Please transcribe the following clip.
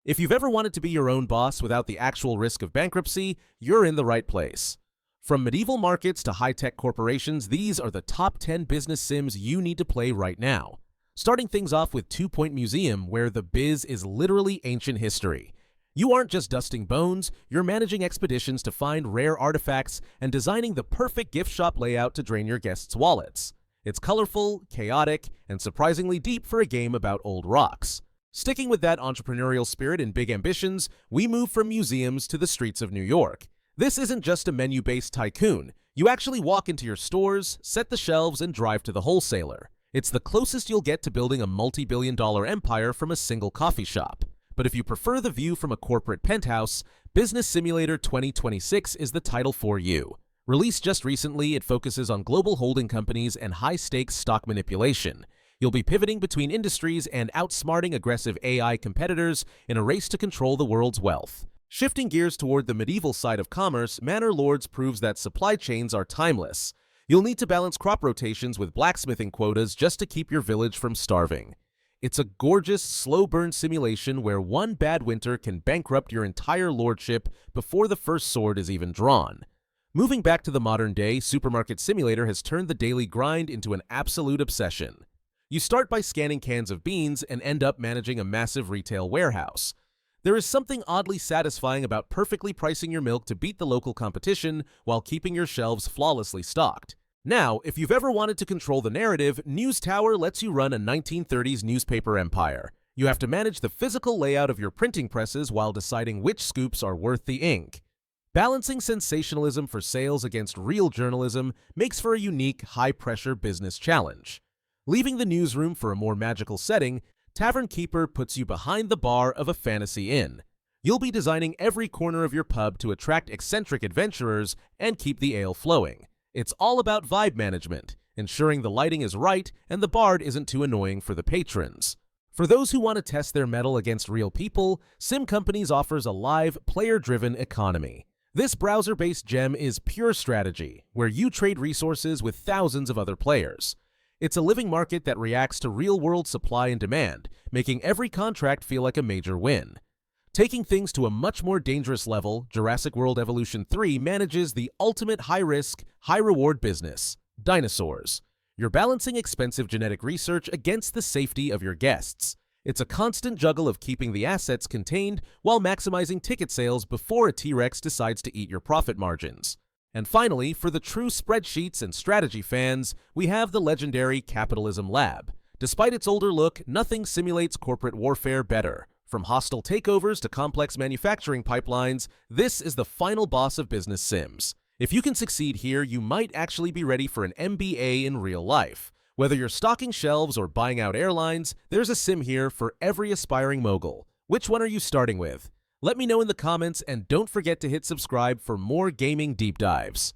If you've ever wanted to be your own boss without the actual risk of bankruptcy, you're in the right place. From medieval markets to high-tech corporations, these are the top 10 business sims you need to play right now. Starting things off with 2 Point Museum, where the biz is literally ancient history. You aren't just dusting bones, you're managing expeditions to find rare artifacts and designing the perfect gift shop layout to drain your guests' wallets. It's colorful, chaotic, and surprisingly deep for a game about old rocks. Sticking with that entrepreneurial spirit and big ambitions, we move from museums to the streets of New York. This isn't just a menu-based tycoon. You actually walk into your stores, set the shelves, and drive to the wholesaler. It's the closest you'll get to building a multi-billion-dollar empire from a single coffee shop. But if you prefer the view from a corporate penthouse, Business Simulator 2026 is the title for you. Released just recently, it focuses on global holding companies and high-stakes stock manipulation. You'll be pivoting between industries and outsmarting aggressive AI competitors in a race to control the world's wealth. Shifting gears toward the medieval side of commerce, Manor Lords proves that supply chains are timeless. You'll need to balance crop rotations with blacksmithing quotas just to keep your village from starving. It's a gorgeous, slow-burn simulation where one bad winter can bankrupt your entire lordship before the first sword is even drawn. Moving back to the modern day, Supermarket Simulator has turned the daily grind into an absolute obsession. You start by scanning cans of beans and end up managing a massive retail warehouse. There is something oddly satisfying about perfectly pricing your milk to beat the local competition while keeping your shelves flawlessly stocked. Now, if you've ever wanted to control the narrative, News Tower lets you run a 1930s newspaper empire. You have to manage the physical layout of your printing presses while deciding which scoops are worth the ink. Balancing sensationalism for sales against real journalism makes for a unique, high-pressure business challenge. Leaving the newsroom for a more magical setting, Tavern Keeper puts you behind the bar of a fantasy inn. You'll be designing every corner of your pub to attract eccentric adventurers and keep the ale flowing. It's all about vibe management, ensuring the lighting is right and the bard isn't too annoying for the patrons. For those who want to test their mettle against real people, Sim Companies offers a live, player-driven economy. This browser-based gem is pure strategy, where you trade resources with thousands of other players. It's a living market that reacts to real-world supply and demand, making every contract feel like a major win. Taking things to a much more dangerous level, Jurassic World Evolution 3 manages the ultimate high-risk, high-reward business: dinosaurs. You're balancing expensive genetic research against the safety of your guests. It's a constant juggle of keeping the assets contained while maximizing ticket sales before a T-Rex decides to eat your profit margins. And finally, for the true spreadsheets and strategy fans, we have the legendary Capitalism Lab. Despite its older look, nothing simulates corporate warfare better. From hostile takeovers to complex manufacturing pipelines, this is the final boss of business sims. If you can succeed here, you might actually be ready for an MBA in real life. Whether you're stocking shelves or buying out airlines, there's a sim here for every aspiring mogul. Which one are you starting with? Let me know in the comments, and don't forget to hit subscribe for more gaming deep dives.